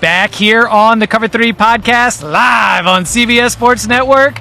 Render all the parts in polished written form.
back here on the Cover 3 podcast, live on CBS Sports Network,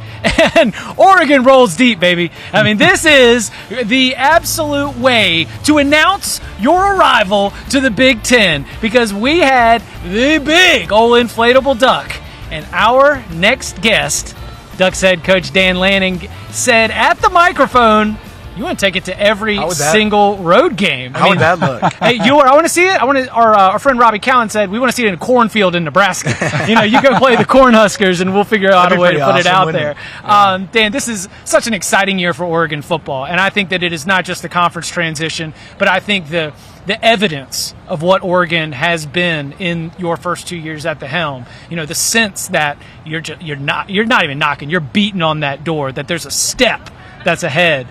and Oregon rolls deep, baby. I mean, this is the absolute way to announce your arrival to the Big Ten, because we had the big old inflatable duck, and our next guest, Ducks head coach Dan Lanning, said at the microphone, you want to take it to every single road game. How would that look? Hey, I want to see it. Our friend Robbie Cowan said we want to see it in a cornfield in Nebraska. You go play the Cornhuskers, and we'll figure out a way to put it out there. Yeah. Dan, this is such an exciting year for Oregon football, and I think that it is not just the conference transition, but I think the evidence of what Oregon has been in your first 2 years at the helm. The sense that you're not even knocking, you're beating on that door, that there's a step that's ahead.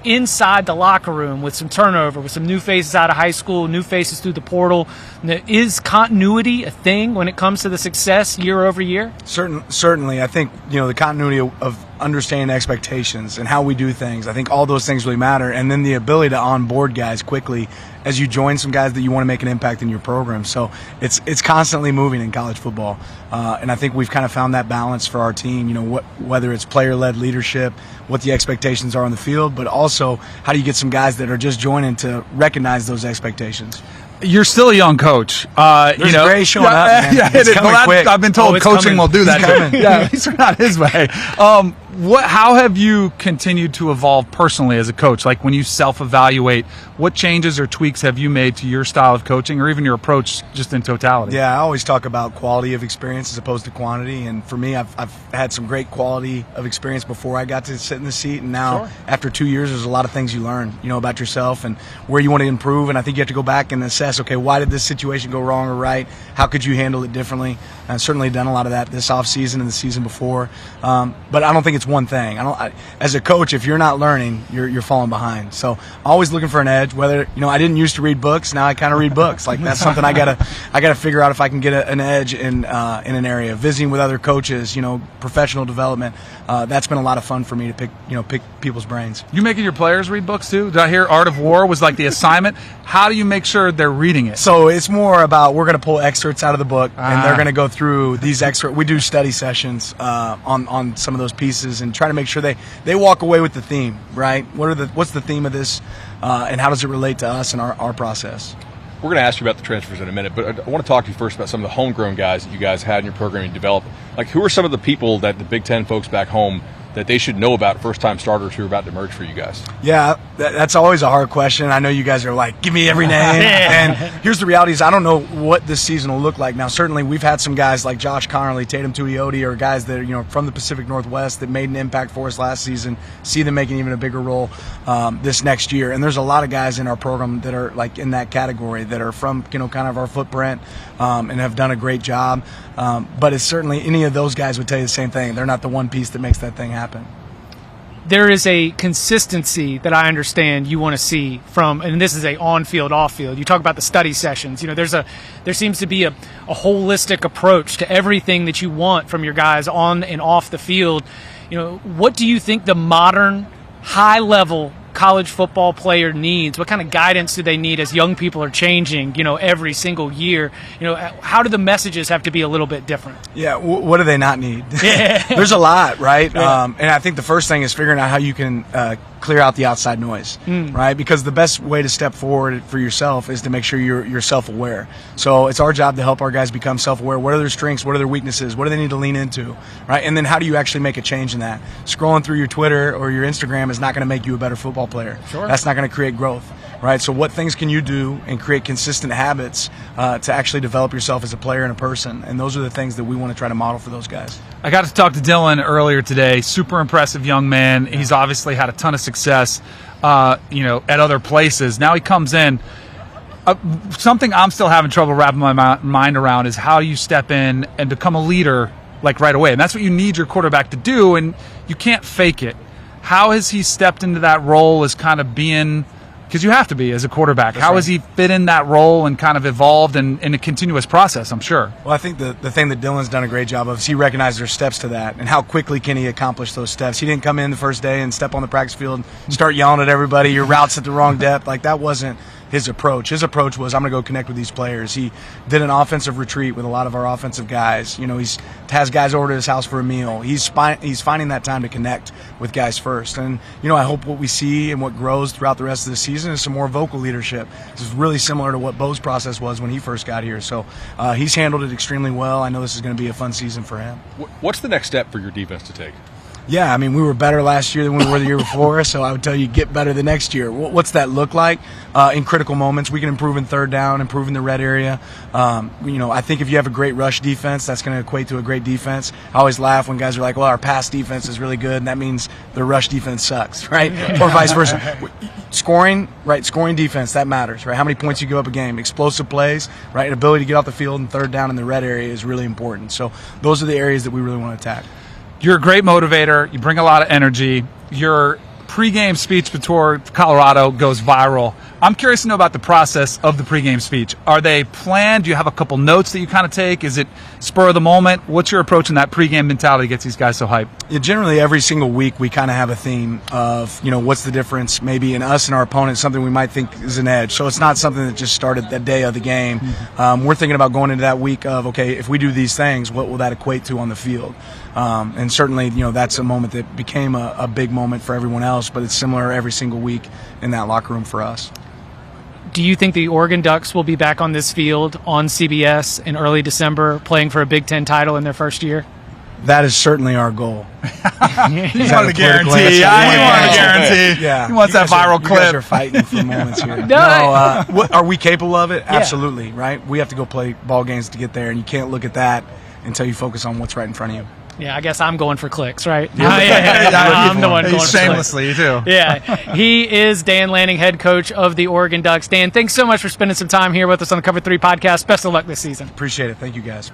Inside the locker room with some turnover, with some new faces out of high school, new faces through the portal. Is continuity a thing when it comes to the success year over year? Certainly. I think, the continuity of understanding expectations and how we do things, I think all those things really matter. And then the ability to onboard guys quickly as you join some guys that you want to make an impact in your program. So it's constantly moving in college football. And I think we've kind of found that balance for our team, whether it's player-led leadership, what the expectations are on the field, but also how do you get some guys that are just joining to recognize those expectations. You're still a young coach. There's Gray showing up, man. Yeah, I've been told coaching will do that. Yeah, at least we're not his way. How have you continued to evolve personally as a coach? Like when you self-evaluate, what changes or tweaks have you made to your style of coaching or even your approach just in totality? Yeah, I always talk about quality of experience as opposed to quantity. And for me, I've had some great quality of experience before I got to sit in the seat. And now, after 2 years, there's a lot of things you learn, about yourself and where you want to improve. And I think you have to go back and assess, okay, why did this situation go wrong or right? How could you handle it differently? I've certainly done a lot of that this offseason and the season before. But I don't think it's one thing. As a coach, if you're not learning, you're falling behind. So always looking for an edge. Whether I didn't used to read books, now I kind of read books. Like that's something I gotta figure out if I can get an edge in an area. Visiting with other coaches, professional development. That's been a lot of fun for me to pick people's brains. You making your players read books too? Did I hear Art of War was like the assignment? How do you make sure they're reading it? So it's more about we're going to pull excerpts out of the book, and they're going to go through these excerpts. We do study sessions on some of those pieces and try to make sure they walk away with the theme, right? What's the theme of this, and how does it relate to us and our process? We're going to ask you about the transfers in a minute, but I want to talk to you first about some of the homegrown guys that you guys had in your program and developed. Like, who are some of the people that the Big Ten folks back home that they should know about, first-time starters who are about to emerge for you guys? Yeah, that's always a hard question. I know you guys are like, give me every name. And here's the reality is I don't know what this season will look like. Now, certainly we've had some guys like Josh Connerly, Tatum Tuioti, or guys that are from the Pacific Northwest that made an impact for us last season, see them making even a bigger role this next year. And there's a lot of guys in our program that are like in that category that are from kind of our footprint and have done a great job. But it's certainly any of those guys would tell you the same thing. They're not the one piece that makes that thing happen. There is a consistency that I understand you want to see from, and this is a on-field, off-field. You talk about the study sessions. There seems to be a holistic approach to everything that you want from your guys on and off the field. What do you think the modern, high-level college football player needs? What kind of guidance do they need as young people are changing, every single year? How do the messages have to be a little bit different? Yeah, what do they not need? Yeah. There's a lot, right? Yeah. And I think the first thing is figuring out how you can clear out the outside noise, right? Because the best way to step forward for yourself is to make sure you're self-aware. So it's our job to help our guys become self-aware. What are their strengths? What are their weaknesses? What do they need to lean into, right? And then how do you actually make a change in that? Scrolling through your Twitter or your Instagram is not going to make you a better football player. Sure. That's not going to create growth, right? So what things can you do and create consistent habits to actually develop yourself as a player and a person? And those are the things that we want to try to model for those guys. I got to talk to Dillon earlier today. Super impressive young man. He's obviously had a ton of success, at other places. Now he comes in. Something I'm still having trouble wrapping my mind around is how you step in and become a leader like right away. And that's what you need your quarterback to do, and you can't fake it. How has he stepped into that role as kind of being, because you have to be as a quarterback. How has he fit in that role and kind of evolved in a continuous process, I'm sure? Well, I think the thing that Dillon's done a great job of is he recognized there's steps to that, and how quickly can he accomplish those steps. He didn't come in the first day and step on the practice field and start yelling at everybody, your route's at the wrong depth. Like, that wasn't his approach. His approach was, I'm going to go connect with these players. He did an offensive retreat with a lot of our offensive guys. You know, he has guys over to his house for a meal. He's finding that time to connect with guys first. And, you know, I hope what we see and what grows throughout the rest of the season is some more vocal leadership. This is really similar to what Bo's process was when he first got here. So he's handled it extremely well. I know this is going to be a fun season for him. What's the next step for your defense to take? Yeah, I mean, we were better last year than we were the year before, so I would tell you get better the next year. What's that look like? In critical moments, we can improve in third down, improve in the red area. You know, I think if you have a great rush defense, that's going to equate to a great defense. I always laugh when guys are like, well, our pass defense is really good, and that means the rush defense sucks, right? Or vice versa. Scoring defense, that matters, right? How many points you give up a game, explosive plays, right? An ability to get off the field and third down in the red area is really important. So those are the areas that we really want to attack. You're a great motivator. You bring a lot of energy. Your pregame speech before Colorado goes viral. I'm curious to know about the process of the pregame speech. Are they planned? Do you have a couple notes that you kind of take? Is it spur of the moment? What's your approach in that pregame mentality that gets these guys so hyped? Yeah, generally, every single week we kind of have a theme of, you know, what's the difference maybe in us and our opponent, something we might think is an edge. So it's not something that just started that day of the game. We're thinking about going into that week of, okay, if we do these things, what will that equate to on the field? And certainly, you know, that's a moment that became a big moment for everyone else, but it's similar every single week in that locker room for us. Do you think the Oregon Ducks will be back on this field on CBS in early December playing for a Big Ten title in their first year? That is certainly our goal. He wanted a guarantee. He wanted a guarantee. Yeah. He wants that viral clip. You guys are fighting for moments here. Are we capable of it? Absolutely, right? We have to go play ball games to get there, and you can't look at that until you focus on what's right in front of you. Yeah, I guess I'm going for clicks, right? I'm the one going shamelessly, for clicks. too. Yeah, he is Dan Lanning, head coach of the Oregon Ducks. Dan, thanks so much for spending some time here with us on the Cover 3 podcast. Best of luck this season. Appreciate it. Thank you, guys.